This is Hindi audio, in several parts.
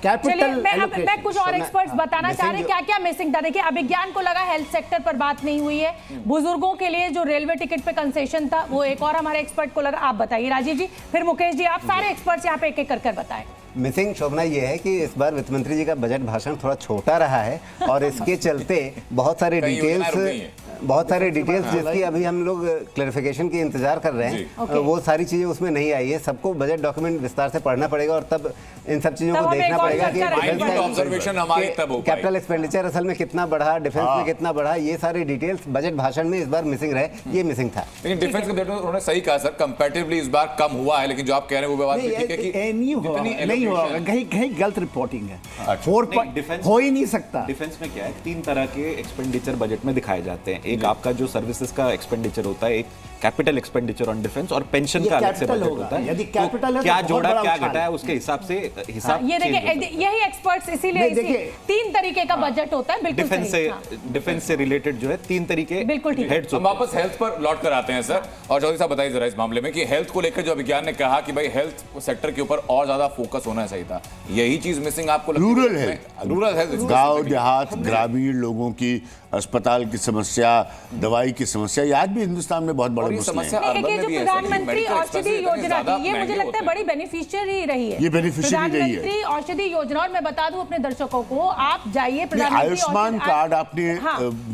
कैपिटल मैं कुछ और एक्सपर्ट्स बताना चाह रहे हैं क्या क्या मिसिंग था। देखिए, अभिज्ञान को लगा हेल्थ सेक्टर पर बात नहीं हुई है, बुजुर्गों के लिए जो रेलवे टिकट पे कंसेशन था वो एक और हमारे एक्सपर्ट को लगा। आप बताइए राजीव जी, फिर मुकेश जी, आप सारे एक्सपर्ट्स यहाँ पे एक एक कर बताएं। मिसिंग शोभना ये है कि इस बार वित्त मंत्री जी का बजट भाषण थोड़ा छोटा रहा है और इसके चलते बहुत सारे डिटेल्स जिसकी अभी हम लोग क्लैरिफिकेशन की इंतजार कर रहे हैं, वो सारी चीजें उसमें नहीं आई है। सबको बजट डॉक्यूमेंट विस्तार से पढ़ना पड़ेगा और तब इन सब चीजों को देखना पड़ेगा कि कैपिटल एक्सपेंडिचर असल में कितना बढ़ा, डिफेंस में कितना बढ़ा, ये सारे डिटेल्स बजट भाषण में इस बार मिसिंग रहे। ये मिसिंग था। लेकिन डिफेंस के डेटा उन्होंने सही कहा सर, कंपैरेटिवली इस बार कम हुआ है, लेकिन जो आप कह रहे हैं वो बात ठीक है कि नहीं होगा, कहीं गलत रिपोर्टिंग है। 4 हो ही नहीं सकता। डिफेंस में क्या है, 3 तरह के एक्सपेंडिचर बजट में दिखाए जाते हैं। एक आपका जो सर्विसेज का एक्सपेंडिचर होता है, एक कैपिटल एक्सपेंडिचर ऑन डिफेंस, और पेंशन का अलग से बजट होता है। यदि कैपिटल है क्या जोड़ा क्या घटा है उसके हिसाब से हिसाब ये देखिए, यही एक्सपर्ट्स इसीलिए 3 तरीके का बजट होता है। बिल्कुल डिफेंस से रिलेटेड जो है 3 तरीके हेड्स। हम वापस हेल्थ पर लौट कर आते हैं सर, और चौधरी साहब बताइए जरा इस मामले में कि हेल्थ को लेकर जो विज्ञान ने कहा कि भाई हेल्थ सेक्टर के ऊपर और ज्यादा फोकस होना चाहिए था, यही चीज मिसिंग आपको लगती है? रूरल हेल्थ, गांव देहात, ग्रामीण लोगों की अस्पताल की समस्या, दवाई की समस्या, ये आज भी हिंदुस्तान में बहुत बड़ी समस्या है। जो प्रधानमंत्री औषधि योजना थी, ये मुझे लगता है बड़ी बेनिफिशियरी रही है। ये बेनिफिशियरी रही है प्रधानमंत्री औषधि योजना। और मैं बता दूं अपने दर्शकों को, आप जाइए प्रधानमंत्री आयुष्मान कार्ड, आपने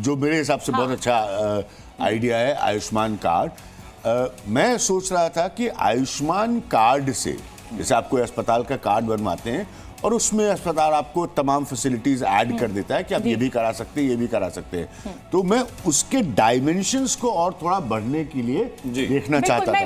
जो मेरे हिसाब से बहुत अच्छा आइडिया है आयुष्मान कार्ड। मैं सोच रहा था कि आयुष्मान कार्ड से, जैसे आप कोई अस्पताल का कार्ड बनवाते हैं और उसमें अस्पताल आपको तमाम फैसिलिटीज ऐड कर देता है कि आप ये भी करा सकते हैं, ये भी करा सकते हैं, तो मैं उसके डायमेंशंस को और थोड़ा बढ़ने के लिए देखना चाहता था।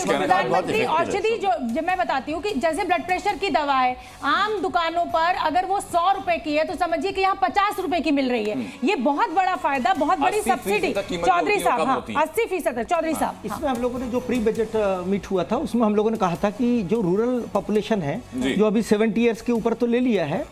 प्रधानमंत्री औषधि जो मैं बताती हूँ कि जैसे ब्लड प्रेशर की दवा है, आम दुकानों पर अगर वो 100 रुपए की है तो समझिए कि यहाँ 50 रुपए की मिल रही है। ये बहुत बड़ा फायदा, बहुत बड़ी सब्सिडी। चौधरी साहब, 80%। चौधरी साहब, इसमें हम लोगों ने जो प्री बजट मीट हुआ था उसमें हम लोगों ने कहा था कि जो रूरल पॉपुलेशन है, जो अभी 70 ईयर्स के ऊपर तो ले लिया है,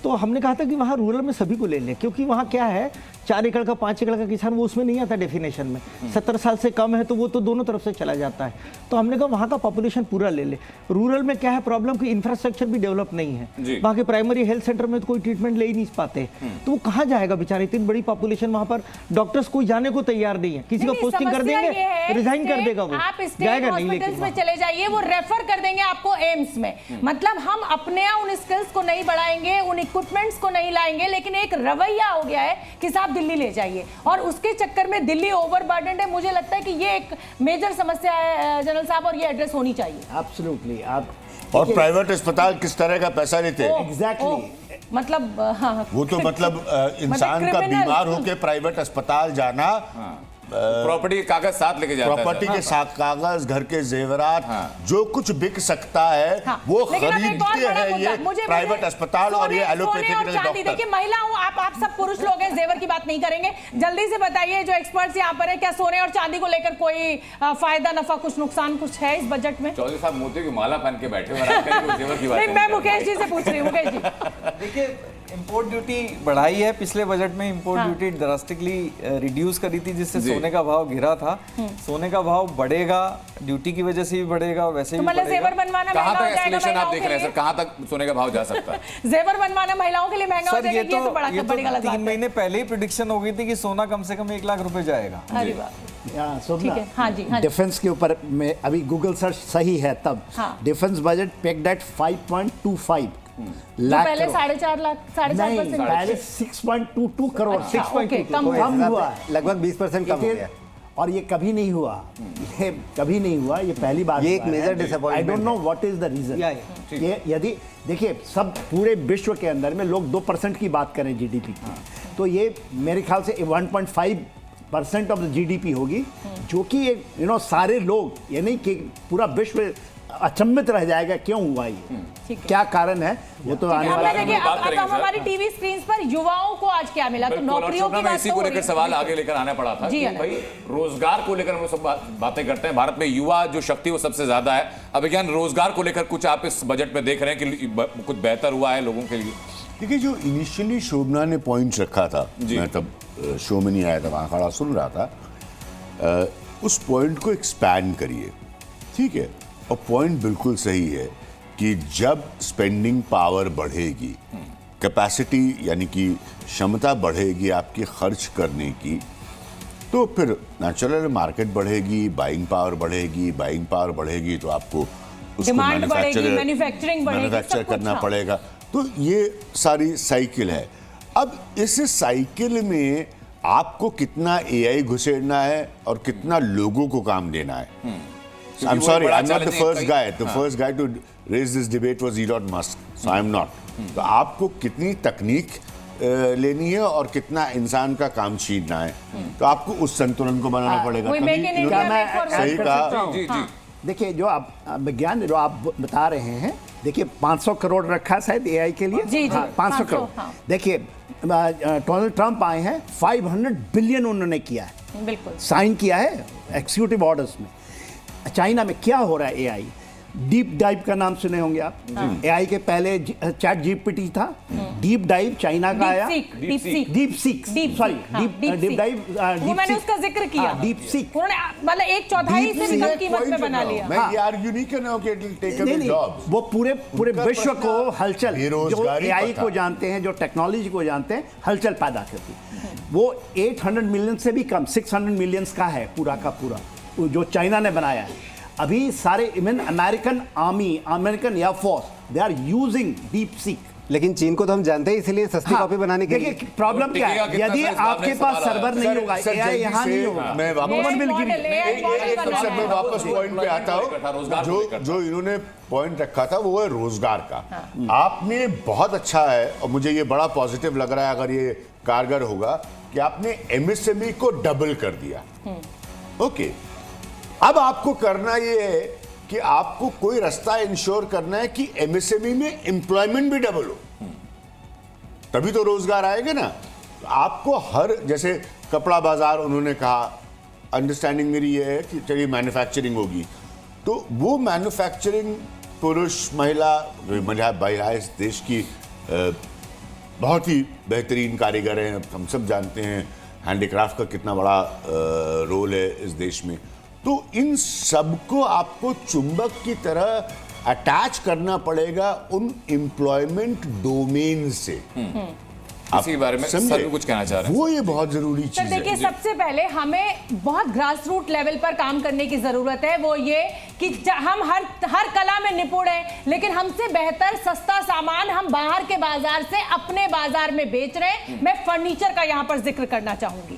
तो हमने कहा था कि वहाँ रूरल में सभी को ले लें, क्योंकि वहाँ क्या है, 4 एकड़ का 5 एकड़ का किसान वो उसमें नहीं आता डेफिनेशन में। 70 साल से कम है तो वो तो दोनों तरफ से चला जाता है। तो हमने कहा वहाँ का पॉपुलेशन पूरा ले ले। रूरल में क्या है प्रॉब्लम कि इंफ्रास्ट्रक्चर भी डेवलप नहीं है, वहाँ के प्राइमरी हेल्थ सेंटर में तो कोई ट्रीटमेंट ले ही नहीं पाते, तो वो कहाँ जाएगा बेचारे, इतनी बड़ी पॉपुलेशन वहाँ पर डॉक्टर्स कोई जाने को तैयार नहीं है। किसी का पोस्टिंग कर देंगे, रिजाइन कर देगा, वो जाएगा नहीं। लेकिन में चले जाइए, वो रेफर कर देंगे आपको एम्स में। मतलब हम अपने उन स्किल्स को नहीं बढ़ाएंगे, उन इक्विपमेंट्स को नहीं लाएंगे, लेकिन एक रवैया हो गया है कि साहब दिल्ली ले जाइए, और उसके चक्कर में दिल्ली ओवरबर्डन्ड है। मुझे लगता है कि ये एक मेजर समस्या है जनरल साहब, और ये एड्रेस होनी चाहिए। एब्सोल्युटली। आप और प्राइवेट अस्पताल किस तरह का पैसा लेते हैं? एग्जैक्टली, मतलब वो तो मतलब इंसान का बीमार होकर प्राइवेट अस्पताल जाना, प्रॉपर्टी के कागज साथ लेके जाता है, प्रॉपर्टी के साथ कागज, घर के जेवरात, जो कुछ बिक सकता है वो खरीदते हैं ये प्राइवेट अस्पताल और ये एलोपैथिक डॉक्टर। देखिए, महिला हूं, आप सब पुरुष लोग हैं, जेवर की बात नहीं करेंगे। जल्दी से बताइए जो एक्सपर्ट्स यहाँ पर है, क्या सोने और चांदी को लेकर कोई फायदा, नफा, कुछ नुकसान कुछ है इस बजट में? चौधरी साहब मोती की माला पहन के बैठे हुए, मैं मुकेश जी से पूछ रही हूँ। मुकेश जी, देखिए, इंपोर्ट ड्यूटी बढ़ाई है पिछले बजट में, इंपोर्ट ड्यूटी ड्रास्टिकली रिड्यूस करी थी, जिससे सोने का भाव गिरा था। सोने का भाव बढ़ेगा, ड्यूटी की वजह से भी बढ़ेगा, वैसे भी बढ़ेगा। जेवर बनवाना कहां तक एस्केलेशन आप देख रहे हैं सर, कहां तक सोने का भाव जा सकता है? जेवर बनवाना महिलाओं के लिए महंगा हो जाएगा, ये तो बड़ी गलत बात है। 3 महीने पहले ही प्रेडिक्शन हो गई थी कि सोना कम से कम 1 लाख रुपए जाएगा। अरे वाह, डिफेंस के ऊपर में अभी गूगल सर्च सही है तब defence budget pegged at 5.25 lakh, पहले 4.5 लाख, 4.5%, पहले 6.22 करोड़, 6.22 कम हुआ, लगभग 20% कम हो गया। और ये कभी नहीं हुआ, ये कभी नहीं हुआ, ये पहली बार। ये एक major disappointment. I don't know what is the reason. ये यदि देखिए, सब पूरे विश्व के अंदर में लोग 2% की बात करें जीडीपी की, तो ये मेरे ख्याल से 1.5% ऑफ द जीडीपी होगी, जो कि एक सारे लोग, ये नहीं कि पूरा विश्व अचंभित रह जाएगा क्यों हुआ ये, क्या कारण है, वो तो आने वाला है। अब हमारी टीवी स्क्रीन पर युवाओं को आज क्या मिला, तो नौकरियों की बात, इसी को लेकर सवाल आगे लेकर आना पड़ा था कि भाई रोजगार को लेकर हम सब बातें करते हैं, भारत में युवा जो शक्ति वो सबसे ज्यादा है। अभिज्ञान, रोजगार को लेकर कुछ आप इस बजट में देख रहे हैं कि कुछ बेहतर हुआ है लोगों के लिए? देखिए, जो इनिशियली शोभना ने पॉइंट रखा था, मैं तब शो में नहीं आया था, वहां खड़ा सुन रहा था, उस पॉइंट को एक्सपैंड करिए, ठीक है। और पॉइंट बिल्कुल सही है कि जब स्पेंडिंग पावर बढ़ेगी, कैपेसिटी यानी कि क्षमता बढ़ेगी आपकी खर्च करने की, तो फिर नेचुरल मार्केट बढ़ेगी, बाइंग पावर बढ़ेगी तो आपको उसको मैन्युफैक्चर करना पड़ेगा। तो ये सारी साइकिल है। अब इस साइकिल में आपको कितना एआई घुसेड़ना है और कितना लोगों को काम देना है। I'm sorry, I'm not the first guy. The first guy to raise this debate was Elon Musk. So I'm not. तो आपको कितनी तकनीक लेनी है और कितना इंसान का काम छीनना है, तो आपको उस संतुलन को बनाना पड़ेगा। सही कहा। देखिए, जो आप विज्ञान जो आप बता रहे हैं, देखिए 500 करोड़ रखा शायद एआई के लिए। जी, 500 करोड़। देखिए डोनाल्ड ट्रंप आए हैं, 500 बिलियन उन्होंने किया है, बिल्कुल साइन किया है एक्सिक्यूटिव ऑर्डर्स में। चाइना में क्या हो रहा है? एआई डीप डाइव का नाम सुने होंगे आप। एआई के पहले चैट जीपीटी था, डीप डाइव चाइना का आया, deep seek sorry deep dive मैंने उसका जिक्र किया। डीप सीक उन्होंने मतलब 1/4 से भी कम कीमत में बना लिया। मैं ये आर्ग्यू नहीं कर रहा हूं कि it will take away jobs. वो पूरे विश्व को हलचल, जो एआई को जानते हैं, जो टेक्नोलॉजी को जानते हैं, हलचल पैदा करती है। वो 800 मिलियन से भी कम 600 मिलियंस का है पूरा का पूरा जो चाइना ने बनाया है। अभी सारे even American army, American air force, they are using DeepSeek. लेकिन चीन को तो हम जानते हैं, इसलिए सस्ती कॉपी बनाने के लिए। प्रॉब्लम क्या है? यदि आपके पास सर्वर नहीं होगा, एआई यहाँ नहीं होगा, मैं वापस पॉइंट पे आता हूँ। जो इन्होंने पॉइंट रखा था वो है रोजगार का। आपने बहुत अच्छा है और मुझे ये बड़ा पॉजिटिव लग रहा है अगर ये कारगर होगा कि आपने एमएसएमई को डबल कर दिया। ओके, अब आपको करना ये है कि आपको कोई रास्ता इंश्योर करना है कि एमएसएमई में एम्प्लॉयमेंट भी डबल हो, तभी तो रोजगार आएगा ना। आपको हर, जैसे कपड़ा बाजार उन्होंने कहा, अंडरस्टैंडिंग मेरी ये है कि चलिए मैन्युफैक्चरिंग होगी, तो वो मैन्युफैक्चरिंग पुरुष महिला इस देश की बहुत ही बेहतरीन कारीगर हैं। हम सब जानते हैं हैंडीक्राफ्ट का कितना बड़ा रोल है इस देश में। तो इन सबको आपको चुंबक की तरह अटैच करना पड़ेगा उन एम्प्लॉयमेंट डोमेन से। इसी बारे में सर कुछ कहना चाह रहे हैं? वो ये बहुत जरूरी चीज है। देखिए, सबसे पहले हमें बहुत ग्रास रूट लेवल पर काम करने की जरूरत है। वो ये कि हम हर कला में निपुण हैं, लेकिन हमसे बेहतर सस्ता सामान हम बाहर के बाजार से अपने बाजार में बेच रहे हैं। मैं फर्नीचर का यहाँ पर जिक्र करना चाहूंगी।